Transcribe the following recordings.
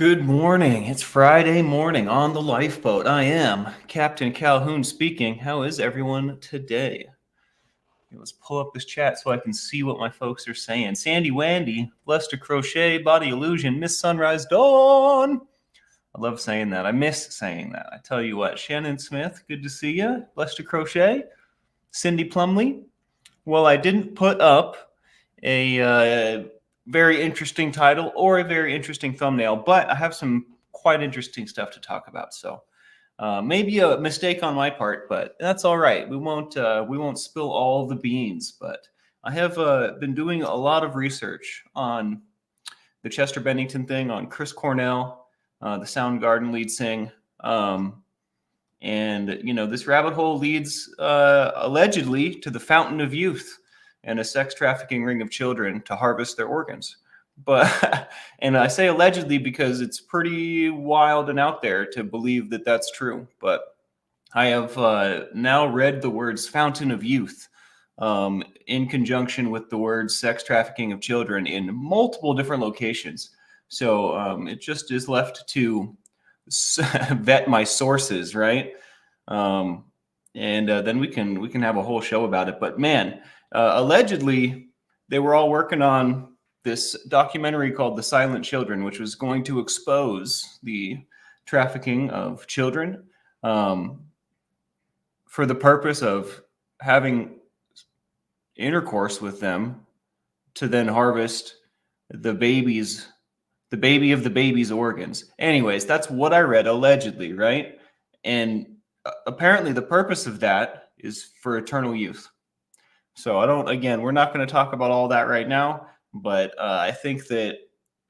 Good morning. It's Friday morning on the lifeboat. I am Captain Calhoun speaking. How is everyone today? Let's pull up this chat so I can see what my folks are saying. Sandy Wandy, Blessed to Crochet, Body Illusion, Miss Sunrise Dawn. I love saying that. I miss saying that. I tell you what. Shannon Smith, good to see you. Blessed to Crochet. Cindy Plumley. Well, I didn't put up a very interesting title or a very interesting thumbnail, but I have some quite interesting stuff to talk about. So maybe a mistake on my part, but that's all right. We won't spill all the beans. But I have been doing a lot of research on the Chester Bennington thing, on Chris Cornell, the Soundgarden lead sing. And, this rabbit hole leads allegedly to the fountain of youth and a sex trafficking ring of children to harvest their organs. But, and I say allegedly because it's pretty wild and out there to believe that that's true. But I have now read the words fountain of youth in conjunction with the words sex trafficking of children in multiple different locations. So it just is left to vet my sources, right? And then we can have a whole show about it. But man, allegedly they were all working on this documentary called The Silent Children, which was going to expose the trafficking of children for the purpose of having intercourse with them to then harvest the baby of the baby's organs. Anyways, that's what I read, allegedly, right? And apparently the purpose of that is for eternal youth. So we're not going to talk about all that right now, but I think that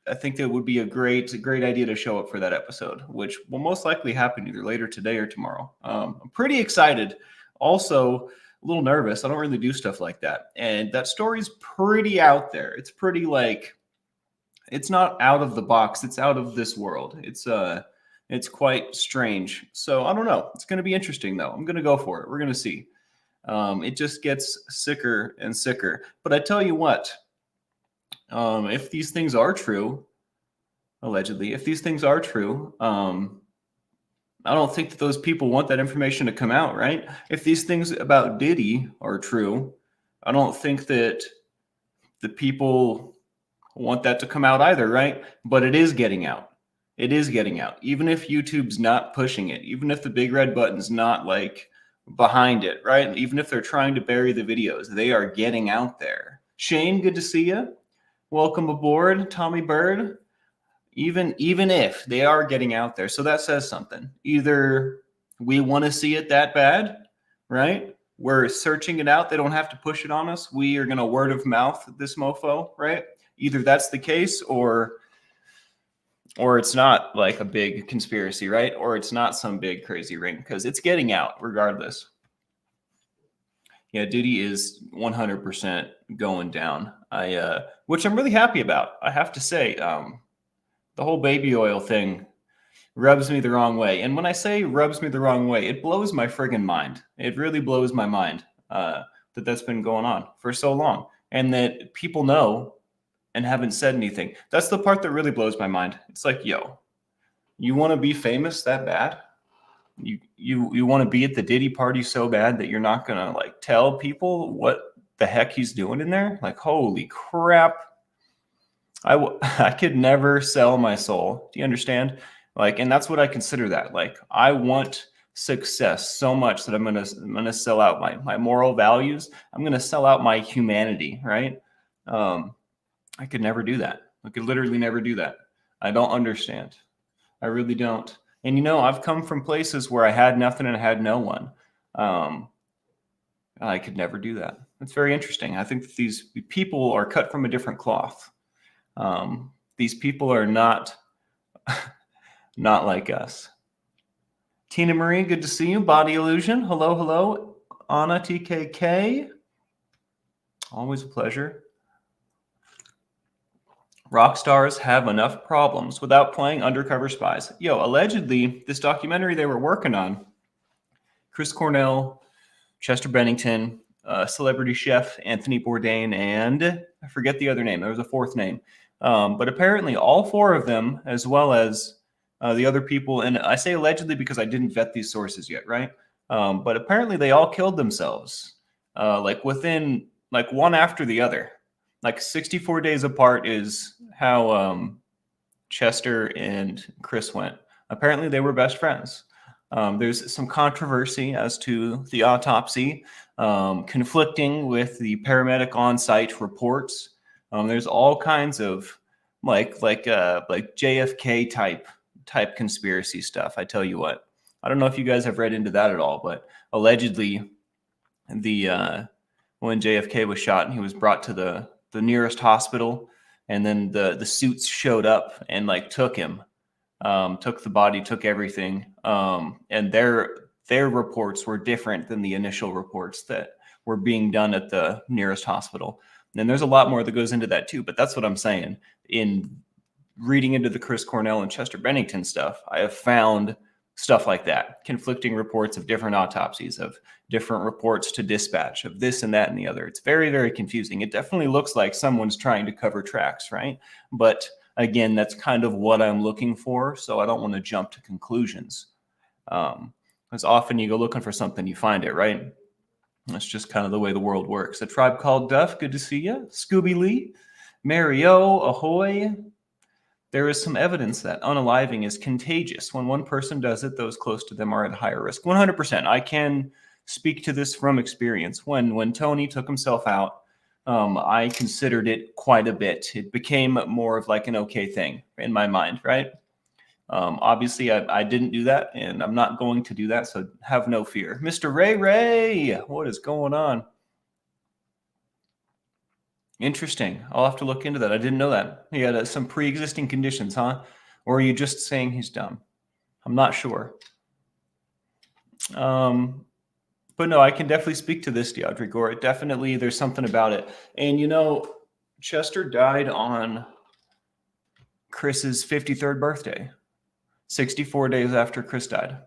would be a great idea to show up for that episode, which will most likely happen either later today or tomorrow. I'm pretty excited. Also, a little nervous. I don't really do stuff like that. And that story's pretty out there. It's pretty it's not out of the box. It's out of this world. It's quite strange. So I don't know. It's going to be interesting, though. I'm going to go for it. We're going to see. It just gets sicker and sicker. But I tell you what, if these things are true, allegedly, if these things are true, I don't think that those people want that information to come out, right? If these things about Diddy are true, I don't think that the people want that to come out either, right? But it is getting out. It is getting out. Even if YouTube's not pushing it, even if the big red button's not behind it, right? Even if they're trying to bury the videos, they are getting out there. Shane, good to see you. Welcome aboard, Tommy Bird. Even if they are getting out there, so that says something. Either we want to see it that bad, right? We're searching it out. They don't have to push it on us. We are going to word of mouth this mofo, right? Either that's the case or it's not like a big conspiracy, right? Or it's not some big crazy ring, because it's getting out regardless. Yeah, Diddy is 100% going down. Which I'm really happy about. I have to say, the whole baby oil thing rubs me the wrong way. And when I say rubs me the wrong way, it blows my friggin' mind. It really blows my mind that's been going on for so long, and that people know and haven't said anything. That's the part that really blows my mind. It's like, yo, you want to be famous that bad? You want to be at the Diddy party so bad that you're not gonna tell people what the heck he's doing in there? Holy crap. I could never sell my soul. Do you understand? And that's what I consider that. I want success so much that I'm gonna sell out my moral values. I'm gonna sell out my humanity, right? I could never do that. I could literally never do that. I don't understand. I really don't. And I've come from places where I had nothing and I had no one. I could never do that. It's very interesting. I think that these people are cut from a different cloth. These people are not like us. Tina Marie, good to see you. Body Illusion, hello. Anna TKK, always a pleasure. Rock stars have enough problems without playing undercover spies. Yo, allegedly, this documentary they were working on, Chris Cornell, Chester Bennington, celebrity chef Anthony Bourdain, and I forget the other name. There was a fourth name. But apparently all four of them, as well as the other people, and I say allegedly because I didn't vet these sources yet, right? But apparently they all killed themselves, like within like one after the other, like 64 days apart is how Chester and Chris went. Apparently they were best friends. There's some controversy as to the autopsy, conflicting with the paramedic on-site reports. There's all kinds of like JFK type conspiracy stuff. I tell you what, I don't know if you guys have read into that at all, but allegedly the when JFK was shot and he was brought to the nearest hospital, and then the suits showed up and like took him, took the body, took everything, and their reports were different than the initial reports that were being done at the nearest hospital. And there's a lot more that goes into that too, but that's what I'm saying. In reading into the Chris Cornell and Chester Bennington stuff, I have found stuff like that, conflicting reports of different autopsies, of different reports to dispatch, of this and that and the other. It's very, very confusing. It definitely looks like someone's trying to cover tracks, right? But again, that's kind of what I'm looking for, so I don't want to jump to conclusions. Because often you go looking for something, you find it, right? That's just kind of the way the world works. A Tribe Called Duff, good to see you. Scooby Lee, Mario, ahoy. There is some evidence that unaliving is contagious. When one person does it, those close to them are at higher risk. 100%. I can speak to this from experience. When Tony took himself out, I considered it quite a bit. It became more of like an okay thing in my mind, right? Obviously, I didn't do that, and I'm not going to do that, so have no fear. Mr. Ray, what is going on? Interesting. I'll have to look into that. I didn't know that. He had some pre-existing conditions, huh? Or are you just saying he's dumb? I'm not sure. But no, I can definitely speak to this, DeAudrey Gore. Definitely, there's something about it. And you know, Chester died on Chris's 53rd birthday, 64 days after Chris died.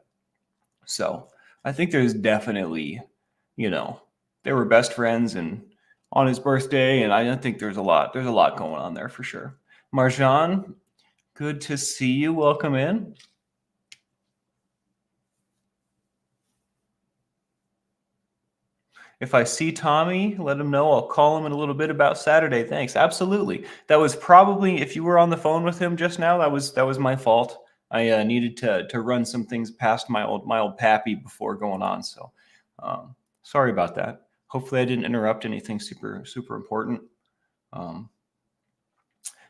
So I think there's definitely, you know, they were best friends and on his birthday, and I think there's a lot going on there for sure. Marjan, good to see you. Welcome in. If I see Tommy, let him know. I'll call him in a little bit about Saturday. Thanks. Absolutely. That was probably, if you were on the phone with him just now, that was my fault. I needed to run some things past my old pappy before going on. So sorry about that. Hopefully I didn't interrupt anything super important.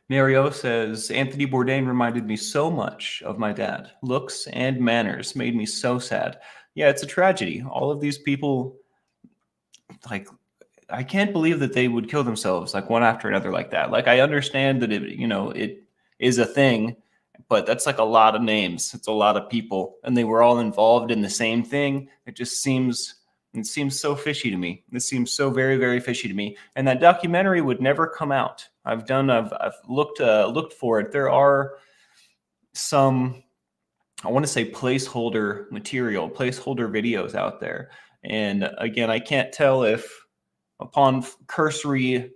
Mario says, Anthony Bourdain reminded me so much of my dad. Looks and manners made me so sad. Yeah, it's a tragedy. All of these people, like, I can't believe that they would kill themselves like one after another like that. Like, I understand that it is a thing, but that's like a lot of names. It's a lot of people, and they were all involved in the same thing. It seems so fishy to me. This seems so very, very fishy to me. And that documentary would never come out. I've looked for it. There are some, I want to say, placeholder material, placeholder videos out there. And again, I can't tell if upon cursory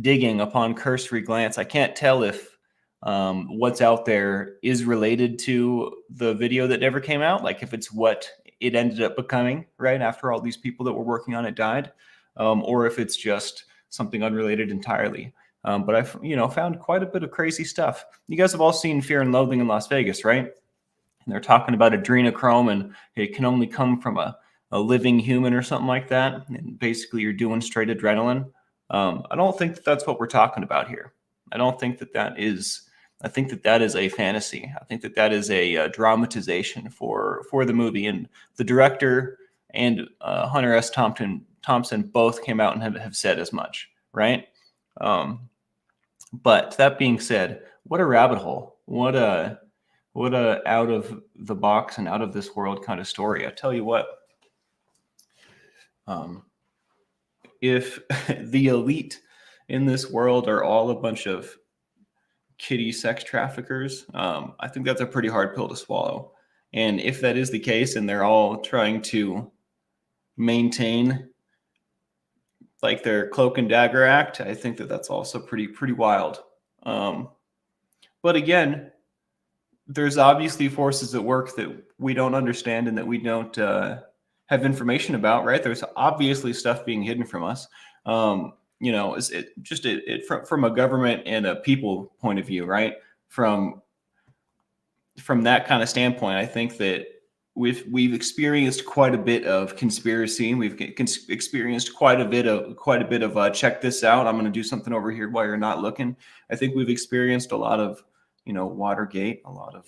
digging, upon cursory glance, I can't tell if what's out there is related to the video that never came out, like if it's what it ended up becoming right after all these people that were working on it died, or if it's just something unrelated entirely. But I've found quite a bit of crazy stuff. You guys have all seen Fear and Loathing in Las Vegas, right? And they're talking about adrenochrome, and it can only come from a living human or something like that. And basically, you're doing straight adrenaline. I don't think that that's what we're talking about here. I don't think that is. I think that is a fantasy. I think that is a dramatization for the movie. And the director and Hunter S. Thompson both came out and have said as much, right? But that being said, what a rabbit hole! What a out of the box and out of this world kind of story. I tell you what. If the elite in this world are all a bunch of kiddie sex traffickers, I think that's a pretty hard pill to swallow. And if that is the case, and they're all trying to maintain like their cloak and dagger act, I think that that's also pretty wild. Um, but again, there's obviously forces at work that we don't understand and that we don't have information about, right? There's obviously stuff being hidden from us. From a government and a people point of view, right? From that kind of standpoint, I think that we've experienced quite a bit of conspiracy. We've experienced quite a bit of check this out. I'm going to do something over here while you're not looking. I think we've experienced a lot of Watergate, a lot of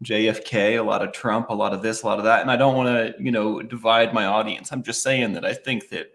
JFK, a lot of Trump, a lot of this, a lot of that. And I don't want to divide my audience. I'm just saying that I think that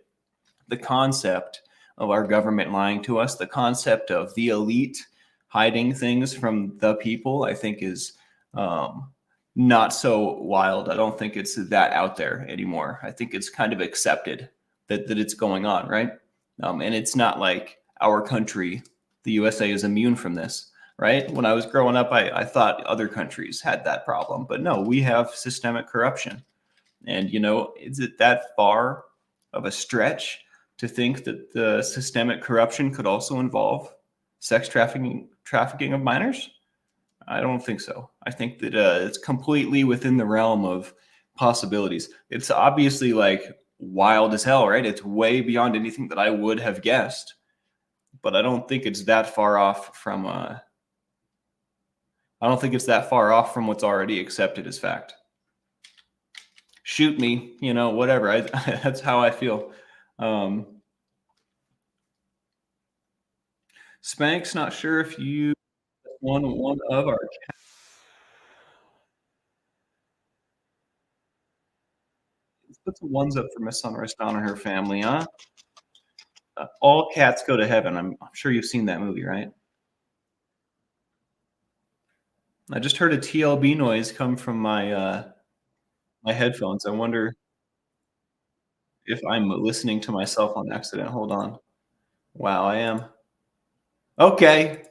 the concept of our government lying to us, the concept of the elite hiding things from the people, I think is not so wild. I don't think it's that out there anymore. I think it's kind of accepted that it's going on, right? And it's not like our country, the USA, is immune from this, right? When I was growing up, I thought other countries had that problem, but no, we have systemic corruption. And, is it that far of a stretch to think that the systemic corruption could also involve sex trafficking of minors? I don't think so. I think that it's completely within the realm of possibilities. It's obviously like wild as hell, right? It's way beyond anything that I would have guessed, but I don't think it's that far off from what's already accepted as fact. Shoot me, whatever. That's how I feel. Spank's not sure if you one of our cats. Let's put some ones up for Miss Sunrise Dawn and her family, huh? All cats go to heaven. I'm sure you've seen that movie, right? I just heard a TLB noise come from my headphones. I wonder if I'm listening to myself on accident. Hold on. Wow, I am. Okay.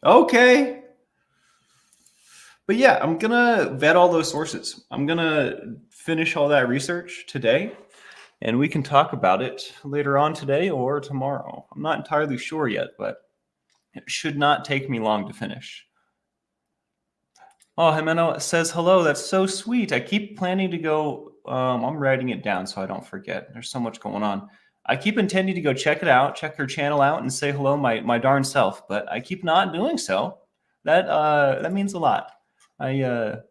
Okay. But yeah, I'm gonna vet all those sources. I'm gonna finish all that research today, and we can talk about it later on today or tomorrow. I'm not entirely sure yet, but it should not take me long to finish. Oh, Jimeno says hello. That's so sweet. I keep planning to go. I'm writing it down so I don't forget. There's so much going on. I keep intending to go check it out, check her channel out, and say hello my darn self, but I keep not doing so. That means a lot. I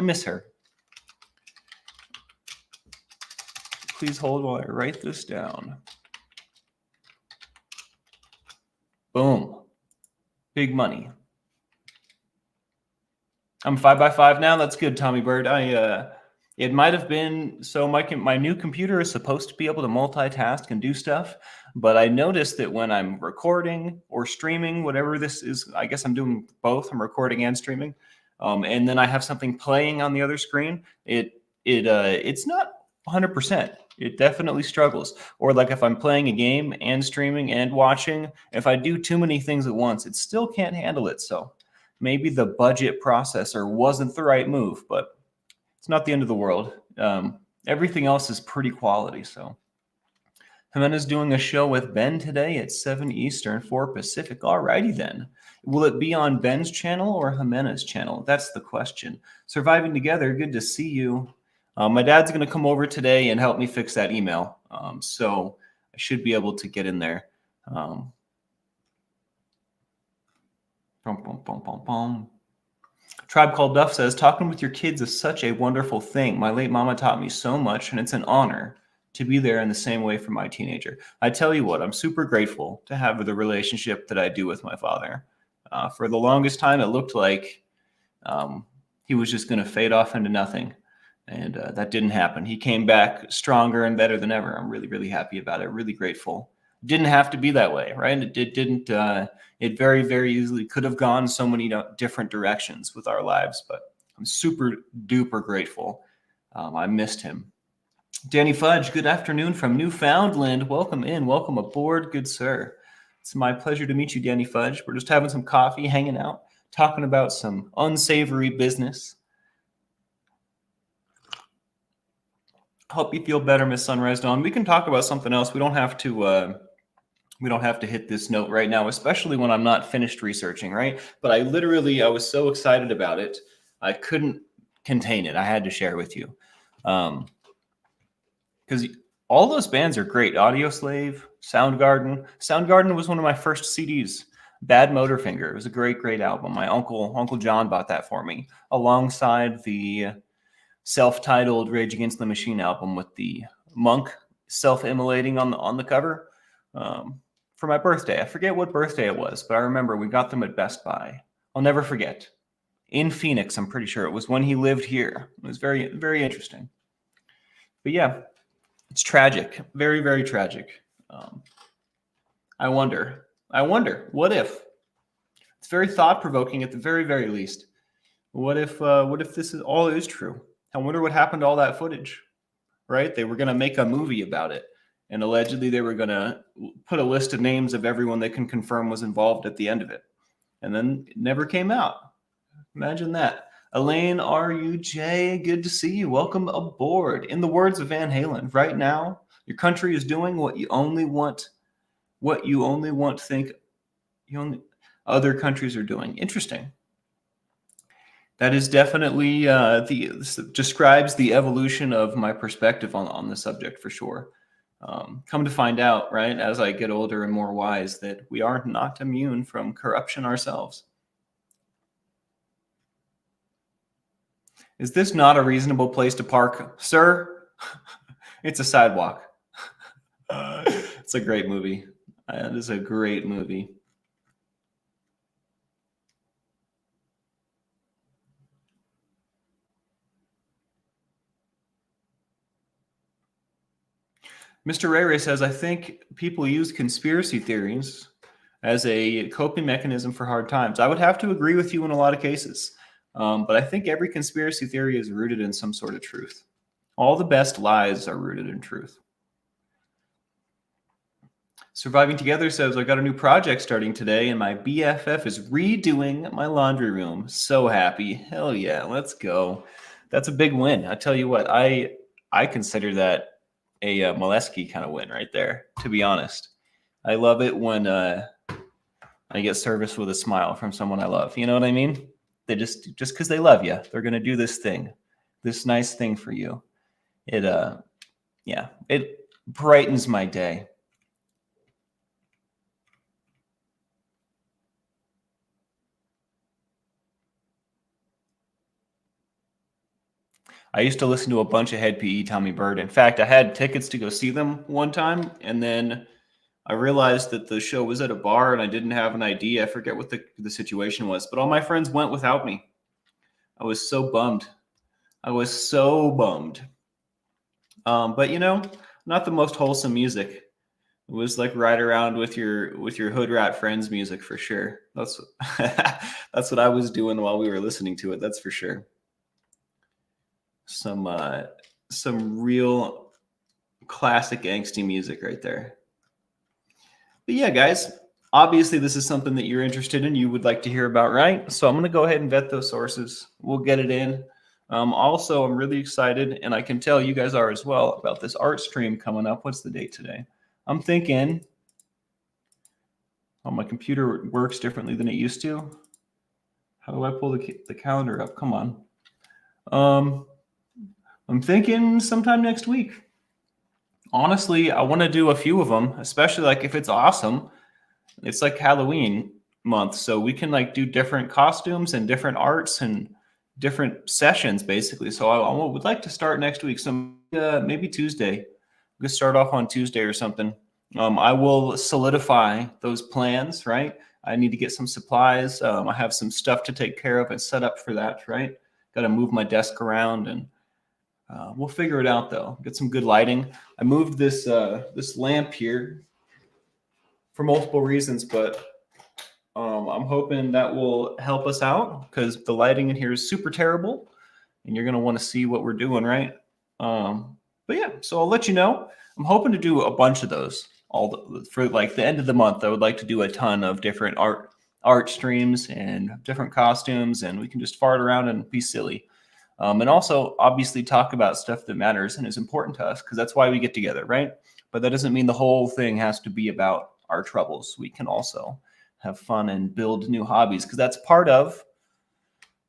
miss her. Please hold while I write this down. Boom. Big money. I'm 5x5 now. That's good, Tommy Bird. It might have been so my new computer is supposed to be able to multitask and do stuff, but I noticed that when I'm recording or streaming, whatever this is, I guess I'm doing both. I'm recording and streaming, and then I have something playing on the other screen. It's not 100%. It definitely struggles. Or like if I'm playing a game and streaming and watching, if I do too many things at once, it still can't handle it. So maybe the budget processor wasn't the right move, but it's not the end of the world. Everything else is pretty quality. So Jimena's doing a show with Ben today at 7 Eastern, 4 Pacific. Alrighty then. Will it be on Ben's channel or Jimena's channel? That's the question. Surviving Together, good to see you. My dad's going to come over today and help me fix that email. So I should be able to get in there. Tribe Called Duff says, talking with your kids is such a wonderful thing. My late mama taught me so much, and it's an honor to be there in the same way for my teenager. I tell you what, I'm super grateful to have the relationship that I do with my father. For the longest time, it looked like he was just going to fade off into nothing. And that didn't happen. He came back stronger and better than ever. I'm really, really happy about it. Really grateful. Didn't have to be that way, right? It didn't. It very, very easily could have gone so many different directions with our lives, but I'm super duper grateful. I missed him. Danny Fudge, good afternoon from Newfoundland. Welcome in. Welcome aboard, good sir. It's my pleasure to meet you, Danny Fudge. We're just having some coffee, hanging out, talking about some unsavory business. Help you feel better, Miss Sunrise Dawn. We can talk about something else. We don't have to We don't have to hit this note right now, especially when I'm not finished researching, right? But I was so excited about it, I couldn't contain it. I had to share with you. Because all those bands are great. Audioslave, Soundgarden. Soundgarden was one of my first CDs. Bad Motorfinger. It was a great, great album. My Uncle John bought that for me, alongside the self-titled Rage Against the Machine album with the monk self-immolating on the cover. For my birthday. I forget what birthday it was, but I remember we got them at Best Buy. I'll never forget. In Phoenix, I'm pretty sure. It was when he lived here. It was very, very interesting. But yeah, it's tragic. Very, very tragic. I wonder, what if? It's very thought-provoking at the very, very least. What if this is all is true? I wonder what happened to all that footage, right? They were going to make a movie about it. And allegedly they were going to put a list of names of everyone they can confirm was involved at the end of it. And then it never came out. Imagine that. Elaine RUJ, good to see you. Welcome aboard. In the words of Van Halen, right now, your country is doing what you only want to think other countries are doing. Interesting. That is definitely describes the evolution of my perspective on the subject for sure. Come to find out, right, as I get older and more wise, that we are not immune from corruption ourselves. Is this not a reasonable place to park, sir? It's a sidewalk. It's a great movie. It is a great movie. Mr. Ray Ray says, I think people use conspiracy theories as a coping mechanism for hard times. I would have to agree with you in a lot of cases. But I think every conspiracy theory is rooted in some sort of truth. All the best lies are rooted in truth. Surviving Together says, I got a new project starting today, and my BFF is redoing my laundry room. So happy. Hell yeah, let's go. That's a big win. I tell you what, I consider that a Molesky kind of win right there, to be honest. I love it when I get service with a smile from someone I love. You know what I mean? They just because they love you, they're going to do this nice thing for you. It brightens my day. I used to listen to a bunch of Head PE Tommy Bird. In fact, I had tickets to go see them one time, and then I realized that the show was at a bar and I didn't have an ID. I forget what the situation was, but all my friends went without me. I was so bummed. But not the most wholesome music. It was like ride around with your hood rat friends music for sure. That's that's what I was doing while we were listening to it. That's for sure. Some real classic angsty music right there. But yeah, guys, obviously this is something that you're interested in, you would like to hear about, right? So I'm going to go ahead and vet those sources. We'll get it in. Also, I'm really excited, and I can tell you guys are as well, about this art stream coming up. What's the date today? I'm thinking, my computer works differently than it used to. How do I pull the calendar up? Come on. I'm thinking sometime next week. Honestly, I want to do a few of them, especially like if it's awesome. It's like Halloween month, so we can like do different costumes and different arts and different sessions, basically. So I would like to start next week. So maybe Tuesday. We could start off on Tuesday or something. I will solidify those plans, right? I need to get some supplies. I have some stuff to take care of and set up for that, right? Got to move my desk around, and we'll figure it out though. Get some good lighting. I moved this lamp here for multiple reasons, but I'm hoping that will help us out because the lighting in here is super terrible, and you're gonna want to see what we're doing, right? But yeah, so I'll let you know. I'm hoping to do a bunch of those for like the end of the month. I would like to do a ton of different art streams and different costumes, and we can just fart around and be silly. And also, obviously, talk about stuff that matters and is important to us, because that's why we get together, right? But that doesn't mean the whole thing has to be about our troubles. We can also have fun and build new hobbies, because that's part of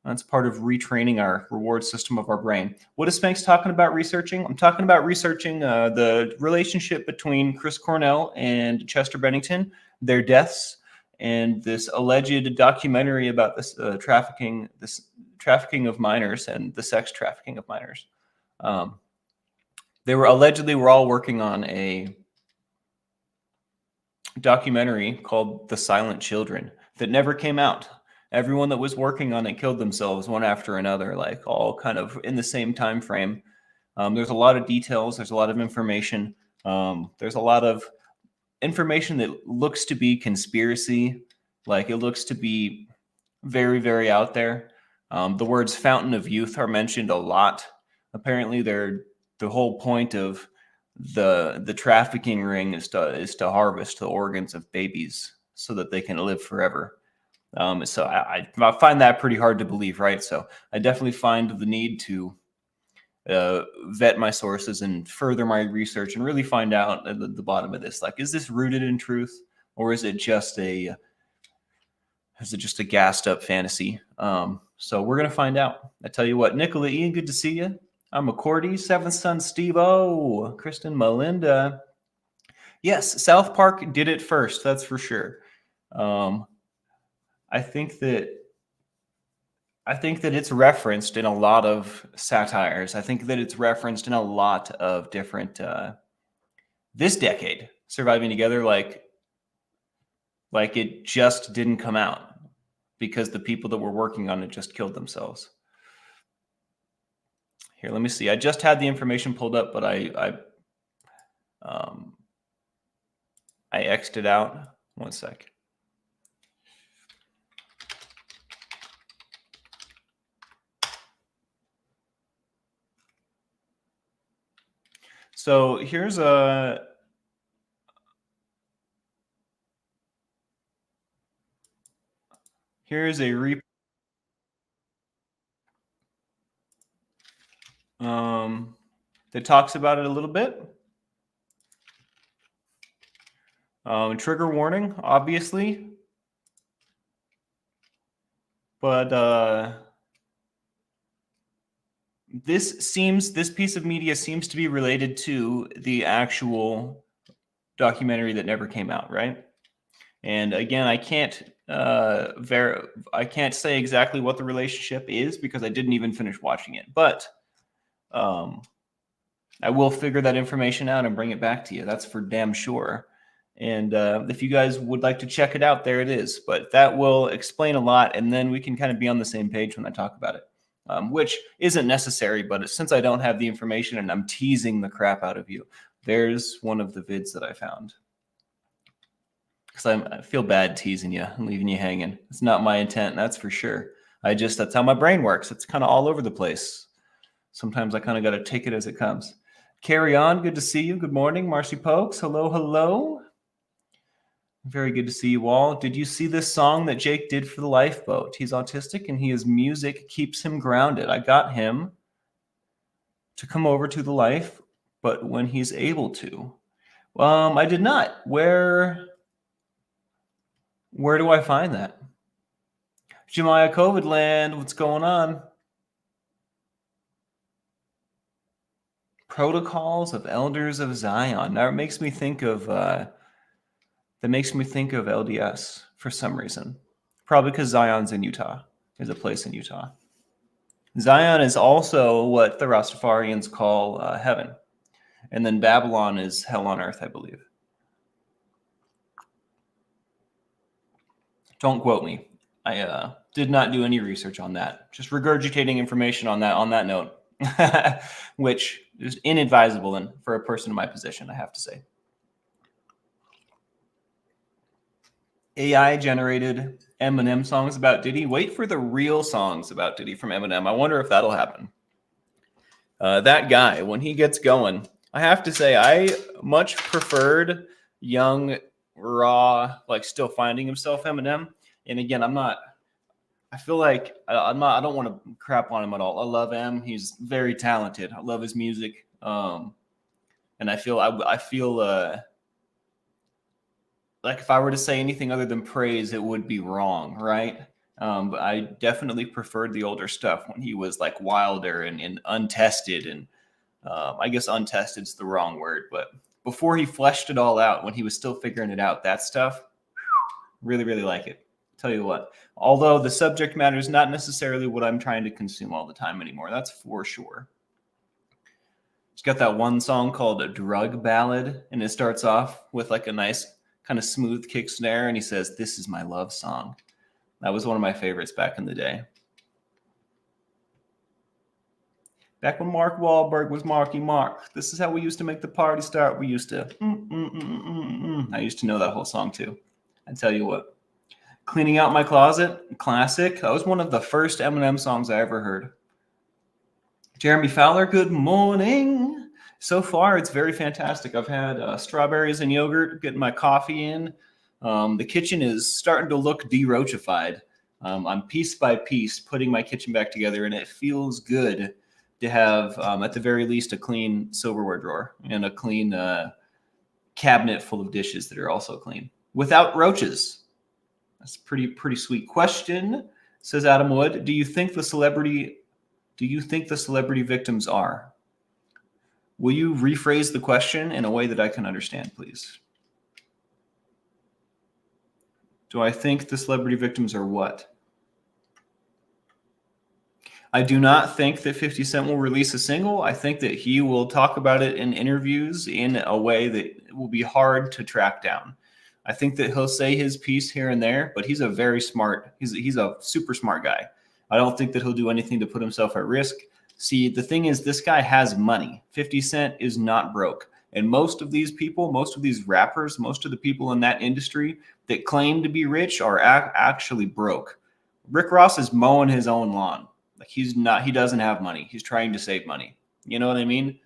retraining our reward system of our brain. What is Spanx talking about researching? I'm talking about researching the relationship between Chris Cornell and Chester Bennington, their deaths, and this alleged documentary about this trafficking of minors and the sex trafficking of minors. They were all working on a documentary called The Silent Children that never came out. Everyone that was working on it killed themselves one after another, like all kind of in the same time frame. There's a lot of details. There's a lot of information. There's a lot of information that looks to be conspiracy. Like, it looks to be very, very out there. The words fountain of youth are mentioned a lot. Apparently, the whole point of the trafficking ring is to harvest the organs of babies so that they can live forever. So I find that pretty hard to believe, right? So I definitely find the need to vet my sources and further my research and really find out at the bottom of this. Like, is this rooted in truth, or is it just a gassed up fantasy? So we're gonna find out. I tell you what, Nicola Ian, good to see you. I'm McCordy, Seventh Son Steve O, Kristen Melinda. Yes, South Park did it first, that's for sure. I think that it's referenced in a lot of satires. I think that it's referenced in a lot of different this decade, Surviving Together, like it just didn't come out because the people that were working on it just killed themselves. Here, let me see. I just had the information pulled up, but I X'd it out. One sec. So here's a that talks about it a little bit. Trigger warning, obviously, but this piece of media seems to be related to the actual documentary that never came out, right? And again, I can't say exactly what the relationship is because I didn't even finish watching it, but I will figure that information out and bring it back to you. That's for damn sure. And if you guys would like to check it out, there it is. But that will explain a lot, and then we can kind of be on the same page when I talk about it, which isn't necessary. But since I don't have the information and I'm teasing the crap out of you, there's one of the vids that I found. Because I feel bad teasing you and leaving you hanging. It's not my intent, that's for sure. That's how my brain works. It's kind of all over the place. Sometimes I kind of got to take it as it comes. Carry on. Good to see you. Good morning, Marcy Pokes. Hello, hello. Very good to see you all. Did you see this song that Jake did for the Lifeboat? He's autistic and his music keeps him grounded. I got him to come over to the life, but when he's able to. I did not. Where do I find that? Jemiah COVID land, what's going on? Protocols of Elders of Zion. Now it makes me think of LDS for some reason. Probably because Zion's in Utah. There's a place in Utah. Zion is also what the Rastafarians call heaven. And then Babylon is hell on earth, I believe. Don't quote me. I did not do any research on that. Just regurgitating information on that note, which is inadvisable for a person in my position, I have to say. AI generated Eminem songs about Diddy. Wait for the real songs about Diddy from Eminem. I wonder if that'll happen. That guy, when he gets going, I have to say, I much preferred young, raw, like still finding himself Eminem. And again, I feel like I don't want to crap on him at all. I love him. He's very talented. I love his music. And I feel like if I were to say anything other than praise, it would be wrong, right? But I definitely preferred the older stuff when he was like wilder and untested, and I guess untested is the wrong word, but before he fleshed it all out, when he was still figuring it out, that stuff, really, really like it. Tell you what, although the subject matter is not necessarily what I'm trying to consume all the time anymore, that's for sure. He's got that one song called a Drug Ballad, and it starts off with like a nice kind of smooth kick snare, and he says, "This is my love song." That was one of my favorites back in the day. Back when Mark Wahlberg was Marky Mark. This is how we used to make the party start. We used to. I used to know that whole song too. I tell you what. Cleaning Out My Closet, classic. That was one of the first Eminem songs I ever heard. Jeremy Fowler, good morning. So far, it's very fantastic. I've had strawberries and yogurt, getting my coffee in. The kitchen is starting to look de-roachified. I'm piece by piece putting my kitchen back together, and it feels good to have, at the very least, a clean silverware drawer and a clean cabinet full of dishes that are also clean without roaches. That's a pretty sweet question, says Adam Wood. Do you think the celebrity victims are? Will you rephrase the question in a way that I can understand, please? Do I think the celebrity victims are what? I do not think that 50 Cent will release a single. I think that he will talk about it in interviews in a way that will be hard to track down. I think that he'll say his piece here and there, but he's a very smart, he's a super smart guy. I don't think that he'll do anything to put himself at risk. See, the thing is, this guy has money. 50 Cent is not broke. And most of these people, most of these rappers, most of the people in that industry that claim to be rich are actually broke. Rick Ross is mowing his own lawn. Like he doesn't have money. He's trying to save money. You know what I mean?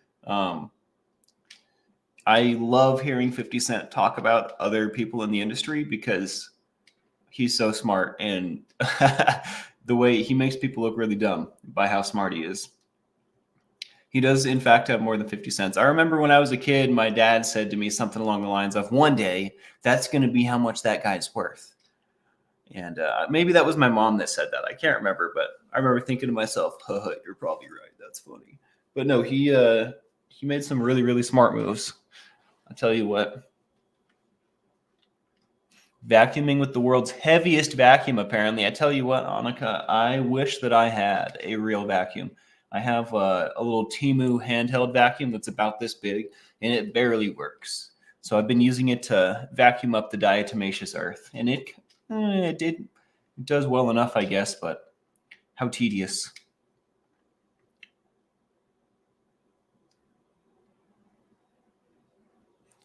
I love hearing 50 Cent talk about other people in the industry because he's so smart, and the way he makes people look really dumb by how smart he is. He does, in fact, have more than 50 cents. I remember when I was a kid, my dad said to me something along the lines of, one day, that's going to be how much that guy's worth. And maybe that was my mom that said that. I can't remember, but I remember thinking to myself, you're probably right. That's funny. But no, he made some really, really smart moves. I'll tell you what. Vacuuming with the world's heaviest vacuum, apparently. I tell you what, Annika, I wish that I had a real vacuum. I have a little Temu handheld vacuum that's about this big, and it barely works. So I've been using it to vacuum up the diatomaceous earth, and it does well enough, I guess, but how tedious.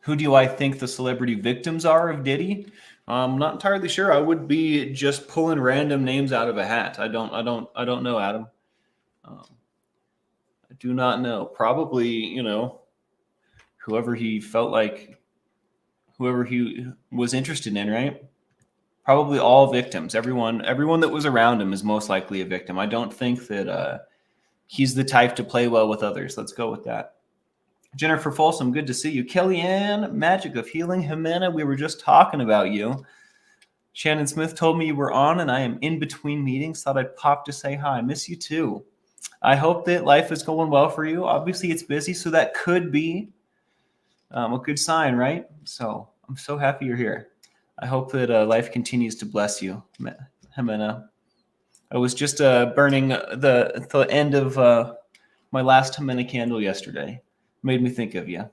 Who do I think the celebrity victims are of Diddy? I'm not entirely sure. I would be just pulling random names out of a hat. I don't know, Adam. I do not know. Probably, whoever he was interested in, right? Probably all victims. Everyone that was around him is most likely a victim. I don't think that he's the type to play well with others. Let's go with that. Jennifer Folsom, good to see you. Kellyanne, Magic of Healing. Jimena, we were just talking about you. Shannon Smith told me you were on, and I am in between meetings. Thought I'd pop to say hi. Miss you too. I hope that life is going well for you. Obviously, it's busy, so that could be a good sign, right? So I'm so happy you're here. I hope that life continues to bless you, Jimena. I was just burning the end of my last Jimena candle yesterday. Made me think of you.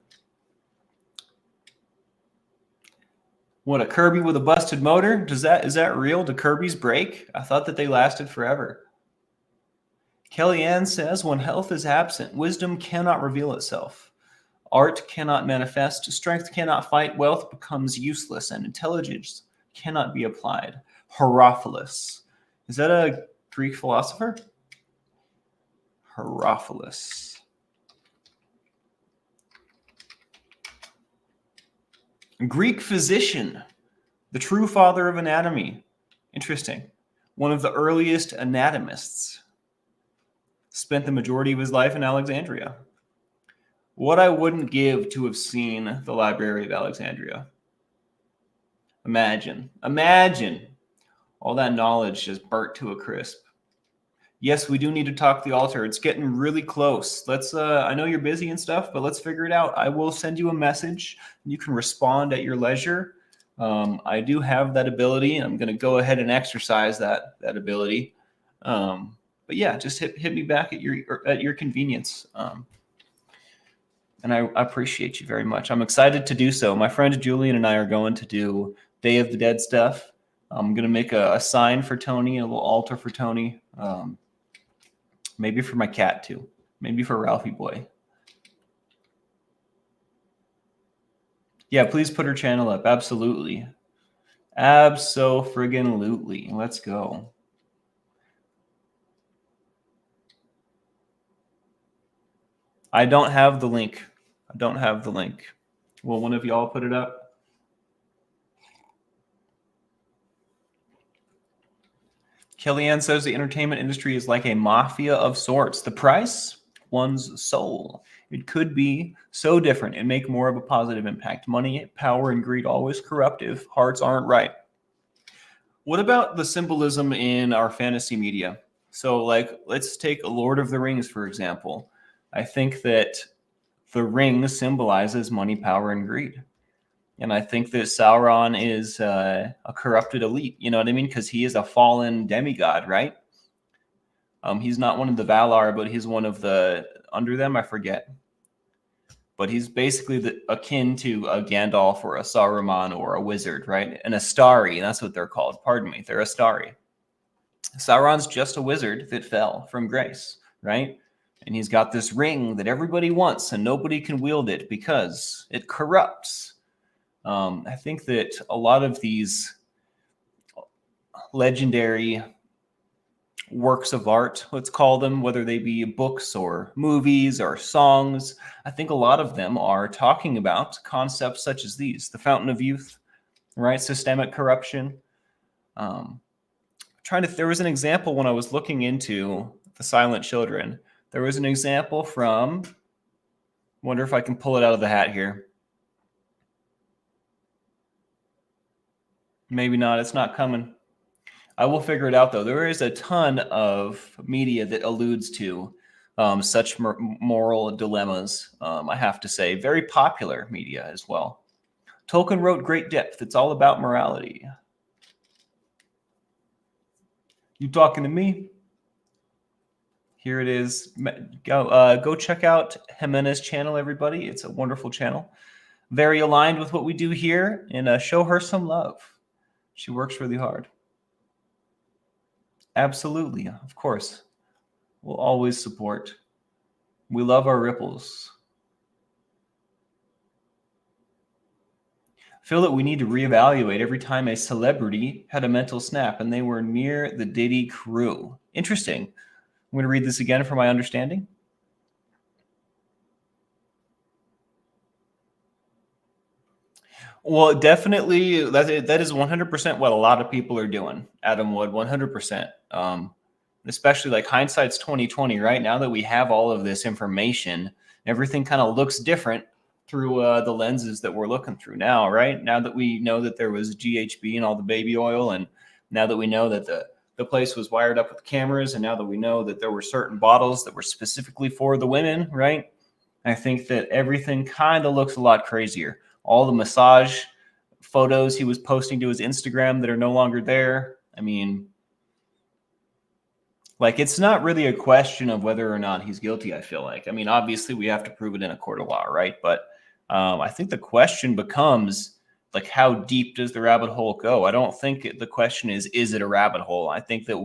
What, a Kirby with a busted motor? Is that real? Do Kirby's break? I thought that they lasted forever. Kellyanne says, when health is absent, wisdom cannot reveal itself. Art cannot manifest. Strength cannot fight. Wealth becomes useless, and intelligence cannot be applied. Herophilus. Is that a Greek philosopher? Herophilus. Greek physician, the true father of anatomy. Interesting. One of the earliest anatomists. Spent the majority of his life in Alexandria. What I wouldn't give to have seen the Library of Alexandria. Imagine all that knowledge just burnt to a crisp. Yes, we do need to talk the altar. It's getting really close. Let's I know you're busy and stuff, but let's figure it out. I will send you a message. You can respond at your leisure. I do have that ability. I'm going to go ahead and exercise that ability. But yeah, just hit me back at your convenience. And I appreciate you very much. I'm excited to do so. My friend Julian and I are going to do Day of the Dead stuff. I'm going to make a sign for Tony, a little altar for Tony. Maybe for my cat too. Maybe for Ralphie boy. Yeah, please put her channel up. Absolutely. Abso-friggin-lutely. Let's go. I don't have the link. Will one of y'all put it up? Kellyanne says the entertainment industry is like a mafia of sorts. The price? One's soul. It could be so different and make more of a positive impact. Money, power, and greed always corruptive. Hearts aren't right. What about the symbolism in our fantasy media? So, like, let's take Lord of the Rings, for example. I think that the ring symbolizes money, power, and greed. And I think that Sauron is a corrupted elite. You know what I mean? Because he is a fallen demigod, right? He's not one of the Valar, but he's one of the under them. I forget. But he's basically akin to a Gandalf or a Saruman or a wizard, right? An Astari, that's what they're called. Pardon me, they're Astari. Sauron's just a wizard that fell from grace, right? And he's got this ring that everybody wants and nobody can wield it because it corrupts. I think that a lot of these legendary works of art, let's call them, whether they be books or movies or songs, I think a lot of them are talking about concepts such as these: the fountain of youth, right? Systemic corruption. There was an example when I was looking into the silent children. There was an example from, wonder if I can pull it out of the hat here. Maybe not. It's not coming. I will figure it out, though. There is a ton of media that alludes to such moral dilemmas, I have to say. Very popular media as well. Tolkien wrote Great Depth. It's all about morality. You talking to me? Here it is. Go check out Jimena's channel, everybody. It's a wonderful channel. Very aligned with what we do here, and show her some love. She works really hard. Absolutely, of course. We'll always support. We love our ripples. I feel that we need to reevaluate every time a celebrity had a mental snap and they were near the Diddy crew. Interesting. I'm going to read this again for my understanding. Well, definitely, that is 100% what a lot of people are doing. Adam Wood, 100%. Especially like hindsight's 2020, right? Now that we have all of this information, everything kind of looks different through the lenses that we're looking through now, right? Now that we know that there was GHB and all the baby oil, and now that we know that the place was wired up with cameras, and now that we know that there were certain bottles that were specifically for the women, right? I think that everything kind of looks a lot crazier. All the massage photos he was posting to his Instagram that are no longer there. I mean, like, it's not really a question of whether or not he's guilty, I feel like. I mean, obviously, we have to prove it in a court of law, right? But I think the question becomes, like, how deep does the rabbit hole go? I don't think the question is it a rabbit hole? I think that,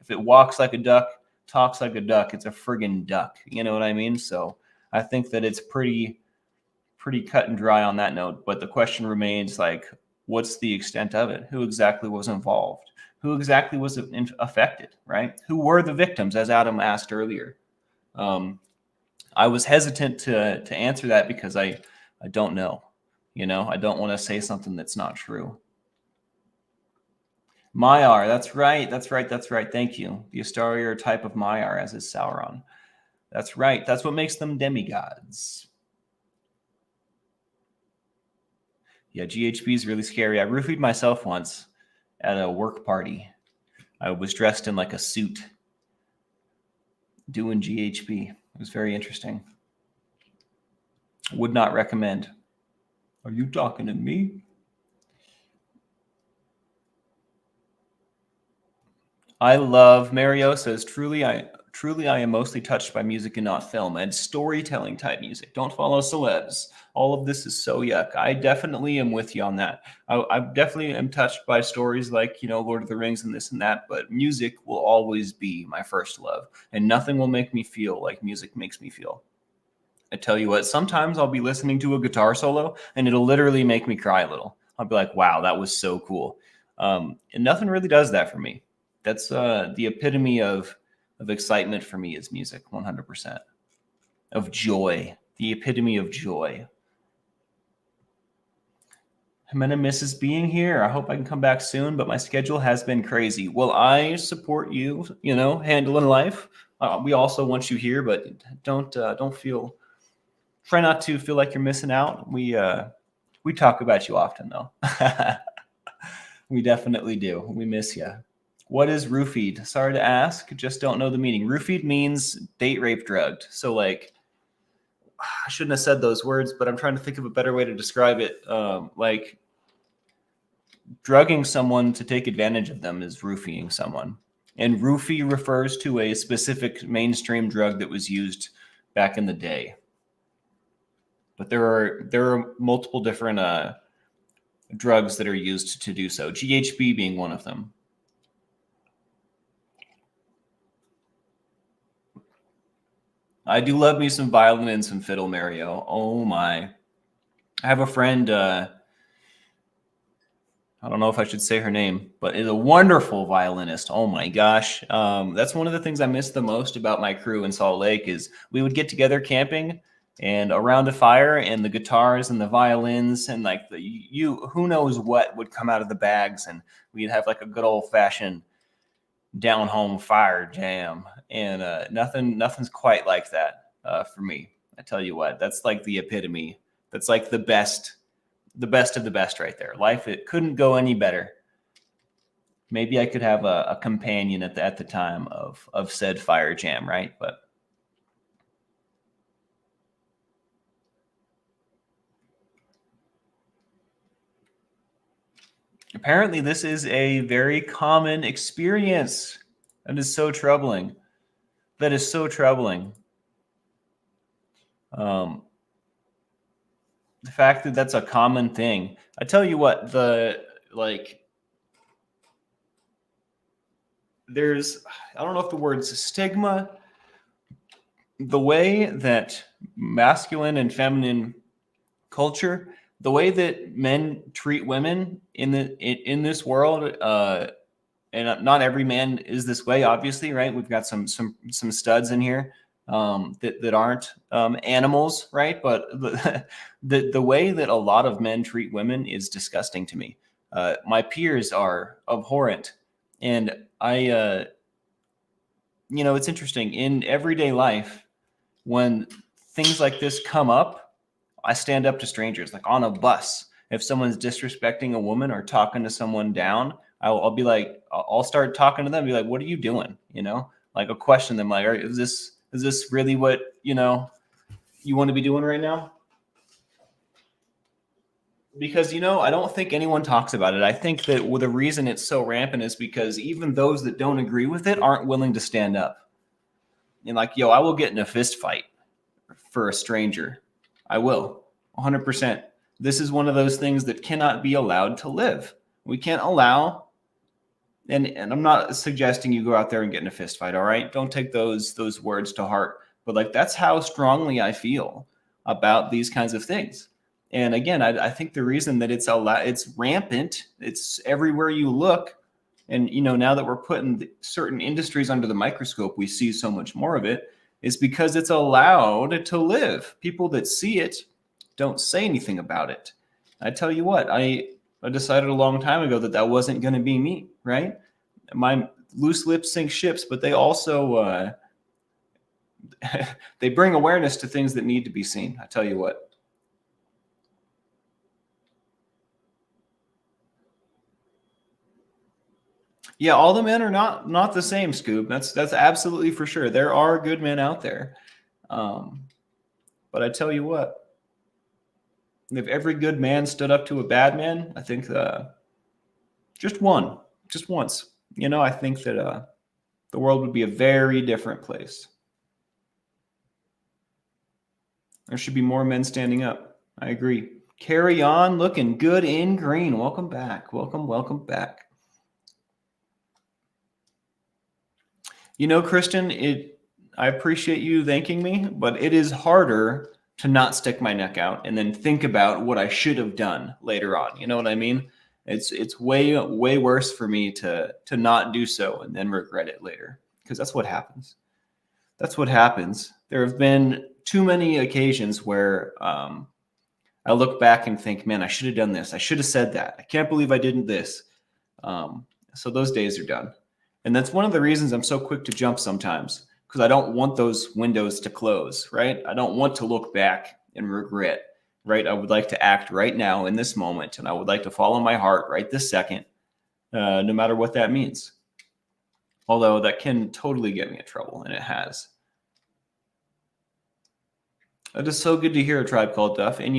if it walks like a duck, talks like a duck, it's a friggin' duck. You know what I mean? So I think that it's pretty cut and dry on that note. But the question remains, like, what's the extent of it? Who exactly was involved? Who exactly was affected, right? Who were the victims, as Adam asked earlier? I was hesitant to answer that because I don't know. I don't want to say something that's not true. Maiar, that's right. Thank you. The Astari are a type of Maiar, as is Sauron. That's right. That's what makes them demigods. Yeah, GHB is really scary. I roofied myself once at a work party. I was dressed in like a suit doing GHB. It was very interesting. Would not recommend. Are you talking to me? I love Mario says truly I am mostly touched by music and not film and storytelling type music. Don't follow celebs. All of this is so yuck. I definitely am with you on that. I definitely am touched by stories like, Lord of the Rings and this and that, but music will always be my first love, and nothing will make me feel like music makes me feel. I tell you what, sometimes I'll be listening to a guitar solo and it'll literally make me cry a little. I'll be like, wow, that was so cool. And nothing really does that for me. That's the epitome of excitement for me is music, 100%. Of joy, the epitome of joy. Jimena misses being here. I hope I can come back soon, but my schedule has been crazy. Well, I support you, handling life. We also want you here, but don't feel. Try not to feel like you're missing out. We talk about you often, though. We definitely do. We miss you. What is roofied? Sorry to ask. Just don't know the meaning. Roofied means date rape drugged. So like, I shouldn't have said those words, but I'm trying to think of a better way to describe it. Like drugging someone to take advantage of them is roofing someone. And roofie refers to a specific mainstream drug that was used back in the day. But there are multiple different drugs that are used to do so. GHB being one of them. I do love me some violin and some fiddle, Mario. Oh my. I have a friend, I don't know if I should say her name, but is a wonderful violinist. Oh my gosh. That's one of the things I miss the most about my crew in Salt Lake is we would get together camping and around a fire, and the guitars and the violins and like who knows what would come out of the bags, and we'd have like a good old fashioned down home fire jam, and nothing's quite like that for me. I tell you what, that's like the epitome. That's like the best of the best right there. Life, it couldn't go any better. Maybe I could have a companion at the time of said fire jam, right? But apparently this is a very common experience. That is so troubling. That is so troubling. The fact that that's a common thing. I tell you what, there's, I don't know if the word's stigma. The way that masculine and feminine culture, the way that men treat women in this world, and not every man is this way, obviously, right? We've got some studs in here that aren't animals, right? But the way that a lot of men treat women is disgusting to me. My peers are abhorrent, and I, it's interesting in everyday life when things like this come up. I stand up to strangers, like on a bus. If someone's disrespecting a woman or talking to someone down, I'll be like, I'll start talking to them, be like, what are you doing? Like I'll question them, like, is this really what, you want to be doing right now? Because, I don't think anyone talks about it. I think that the reason it's so rampant is because even those that don't agree with it aren't willing to stand up. And like, I will get in a fist fight for a stranger. I will, 100%. This is one of those things that cannot be allowed to live. We can't allow, and I'm not suggesting you go out there and get in a fist fight, all right? Don't take those words to heart. But like, that's how strongly I feel about these kinds of things. And again, I think the reason that it's rampant, it's everywhere you look. And, now that we're putting certain industries under the microscope, we see so much more of it, is because it's allowed to live. People that see it don't say anything about it. I tell you what, I decided a long time ago that wasn't going to be me, right? My loose lips sink ships, but they also, they bring awareness to things that need to be seen. I tell you what. Yeah, all the men are not the same, Scoob. That's absolutely for sure. There are good men out there. But I tell you what, if every good man stood up to a bad man, I think just once, I think that the world would be a very different place. There should be more men standing up. I agree. Carry on looking good in green. Welcome back. Welcome back. Kristen, I appreciate you thanking me, but it is harder to not stick my neck out and then think about what I should have done later on. You know what I mean? It's way worse for me to not do so and then regret it later, because that's what happens. That's what happens. There have been too many occasions where I look back and think, man, I should have done this. I should have said that. I can't believe I didn't this. So those days are done. And that's one of the reasons I'm so quick to jump sometimes, because I don't want those windows to close, right? I don't want to look back and regret, right? I would like to act right now in this moment, and I would like to follow my heart right this second, no matter what that means. Although that can totally get me in trouble, and it has. It is so good to hear A Tribe Called Duff. And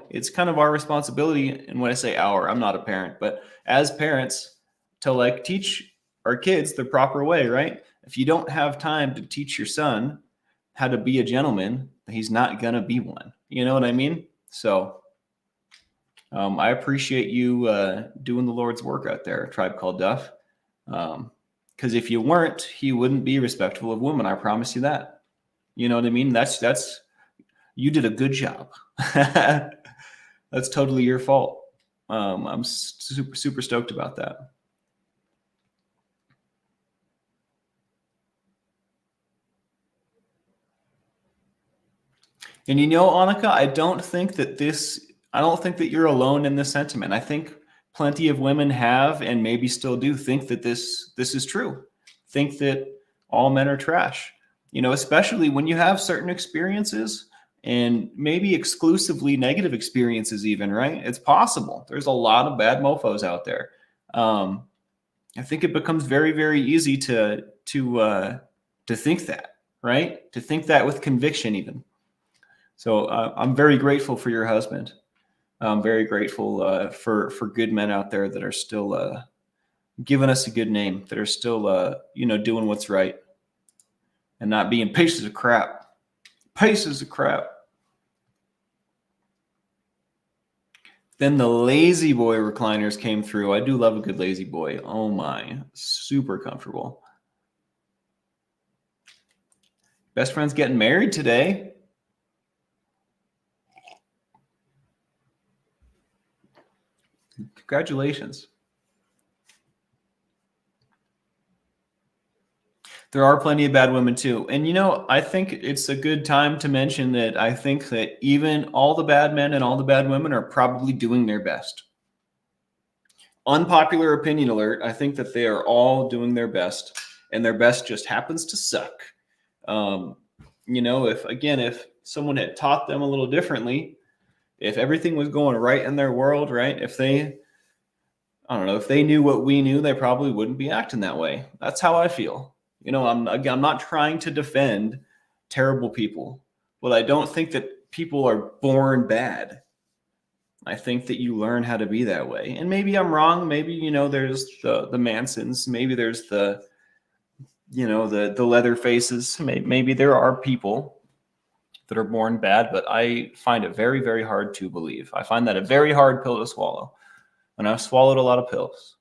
it's kind of our responsibility. And when I say our, I'm not a parent, but as parents, to teach our kids the proper way, right? If you don't have time to teach your son how to be a gentleman, he's not going to be one. You know what I mean? So I appreciate you doing the Lord's work out there, A Tribe Called Duff. Because if you weren't, he wouldn't be respectful of women. I promise you that. You know what I mean? That's you did a good job. That's totally your fault. I'm super stoked about that. And Annika, I don't think that you're alone in this sentiment. I think plenty of women have and maybe still do think that this is true. Think that all men are trash. Especially when you have certain experiences, and maybe exclusively negative experiences even, right? It's possible. There's a lot of bad mofos out there. I think it becomes very, very easy to think that, right? To think that with conviction even. So I'm very grateful for your husband. I'm very grateful for good men out there that are still giving us a good name, that are still doing what's right and not being pieces of crap. Pieces of crap. Then the Lazy Boy recliners came through. I do love a good Lazy Boy. Oh my, super comfortable. Best friend's getting married today. Congratulations. There are plenty of bad women too. And I think it's a good time to mention that I think that even all the bad men and all the bad women are probably doing their best. Unpopular opinion alert. I think that they are all doing their best, and their best just happens to suck. If someone had taught them a little differently, if everything was going right in their world, right? If they knew what we knew, they probably wouldn't be acting that way. That's how I feel. I'm not trying to defend terrible people, but I don't think that people are born bad. I think that you learn how to be that way. And maybe I'm wrong. Maybe, there's the Mansons. Maybe there's the leather faces. Maybe there are people that are born bad, but I find it very, very hard to believe. I find that a very hard pill to swallow. And I've swallowed a lot of pills.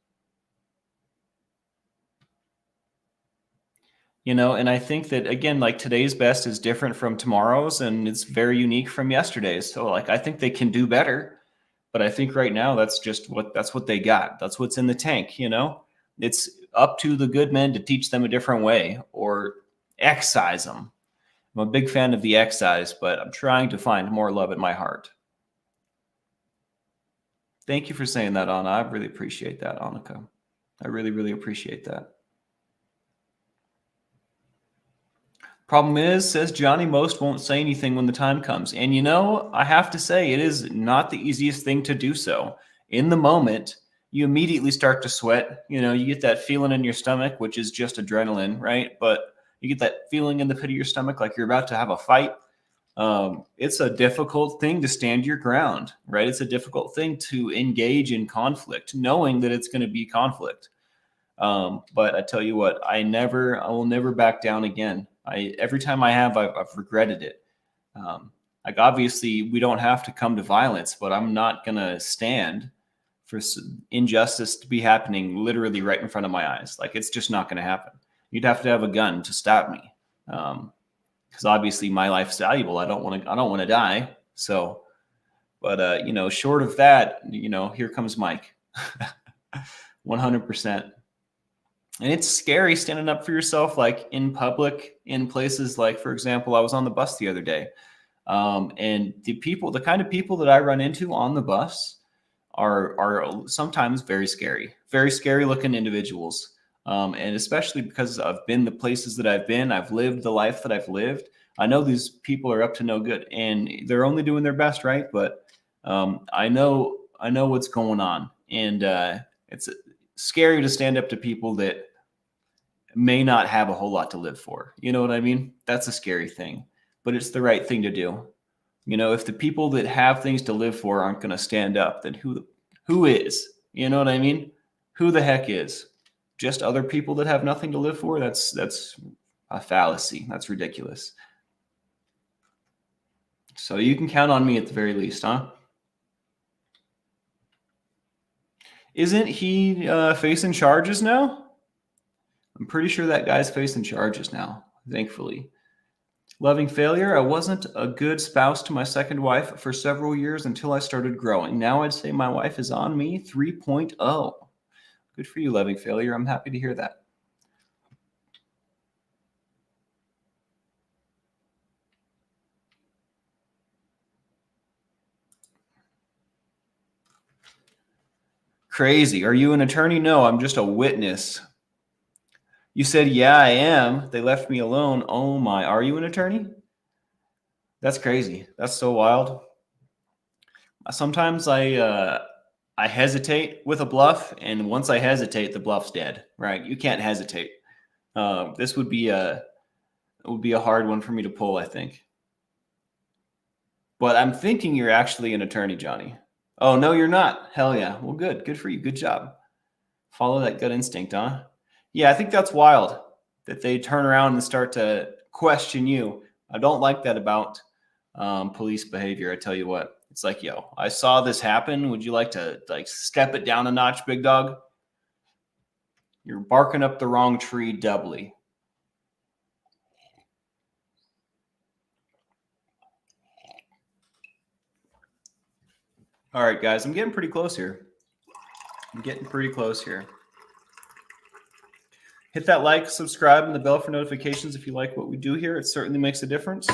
And I think that, again, today's best is different from tomorrow's, and it's very unique from yesterday's. So I think they can do better, but I think right now that's what they got. That's what's in the tank. It's up to the good men to teach them a different way or excise them. I'm a big fan of the excise, but I'm trying to find more love in my heart. Thank you for saying that, Anna. I really appreciate that, Annika. I really, really appreciate that. Problem is, says Johnny, most won't say anything when the time comes. And I have to say, it is not the easiest thing to do so. In the moment, you immediately start to sweat. You get that feeling in your stomach, which is just adrenaline, right? But you get that feeling in the pit of your stomach like you're about to have a fight. It's a difficult thing to stand your ground, right? It's a difficult thing to engage in conflict, knowing that it's going to be conflict. But I tell you what, I will never back down again. Every time I've regretted it. Like obviously we don't have to come to violence, but I'm not going to stand for injustice to be happening literally right in front of my eyes. Like it's just not going to happen. You'd have to have a gun to stop me. Because obviously my life's valuable. I don't want to die. So, but short of that, here comes Mike. 100%. And it's scary standing up for yourself, like in public, in places like, for example, I was on the bus the other day. And the kind of people that I run into on the bus are sometimes very scary looking individuals. And especially because I've been the places that I've been, I've lived the life that I've lived. I know these people are up to no good and they're only doing their best, right? But I know what's going on. And it's scary to stand up to people that may not have a whole lot to live for. You know what I mean? That's a scary thing, but it's the right thing to do. If the people that have things to live for aren't going to stand up, then who is? You know what I mean? Who the heck is? Just other people that have nothing to live for? That's a fallacy. That's ridiculous. So you can count on me at the very least, huh? Isn't he facing charges now? I'm pretty sure that guy's facing charges now, thankfully. Loving failure. I wasn't a good spouse to my second wife for several years until I started growing. Now I'd say my wife is on me 3.0. Good for you, loving failure. I'm happy to hear that. Crazy. Are you an attorney? No, I'm just a witness. You said, yeah, I am. They left me alone. Oh my. Are you an attorney? That's crazy. That's so wild. Sometimes I hesitate with a bluff, and once I hesitate, the bluff's dead, right? You can't hesitate. This would be a hard one for me to pull, I think. But I'm thinking you're actually an attorney, Johnny. Oh, no, you're not. Hell yeah. Well, good. Good for you. Good job. Follow that gut instinct, huh? Yeah, I think that's wild that they turn around and start to question you. I don't like that about police behavior. I tell you what, it's like, yo, I saw this happen. Would you like to step it down a notch, big dog? You're barking up the wrong tree doubly. All right, guys, I'm getting pretty close here. Hit that like, subscribe, and the bell for notifications if you like what we do here. It certainly makes a difference.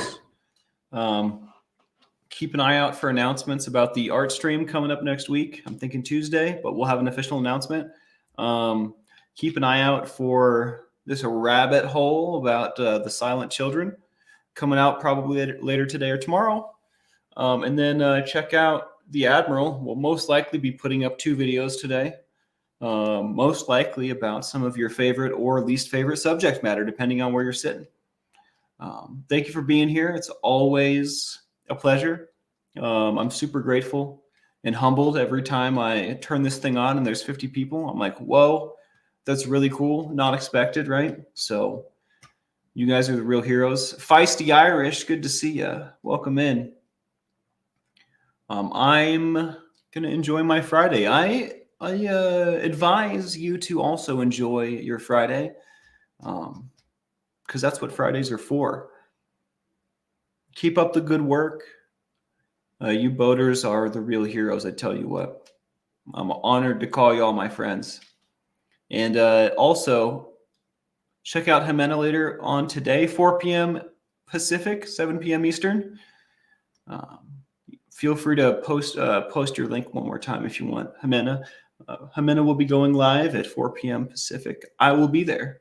Keep an eye out for announcements about the art stream coming up next week. I'm thinking Tuesday, but we'll have an official announcement. Keep an eye out for this rabbit hole about the silent children coming out probably later today or tomorrow. And then check out the Admiral. We'll most likely be putting up 2 videos today. Most likely about some of your favorite or least favorite subject matter, depending on where you're sitting. Thank you for being here. It's always a pleasure. I'm super grateful and humbled every time I turn this thing on and there's 50 people. I'm like, whoa, that's really cool. Not expected, right? So you guys are the real heroes. Feisty Irish, good to see you. Welcome in. I'm going to enjoy my Friday. I advise you to also enjoy your Friday because that's what Fridays are for. Keep up the good work. You boaters are the real heroes, I tell you what. I'm honored to call you all my friends. And also, check out Jimena later on today, 4 p.m. Pacific, 7 p.m. Eastern. Feel free to post your link one more time if you want, Jimena. Jimena will be going live at 4 p.m. Pacific. I will be there.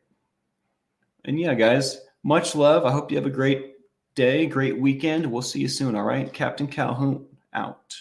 And yeah, guys, much love. I hope you have a great day, great weekend. We'll see you soon, all right? Captain Calhoun out.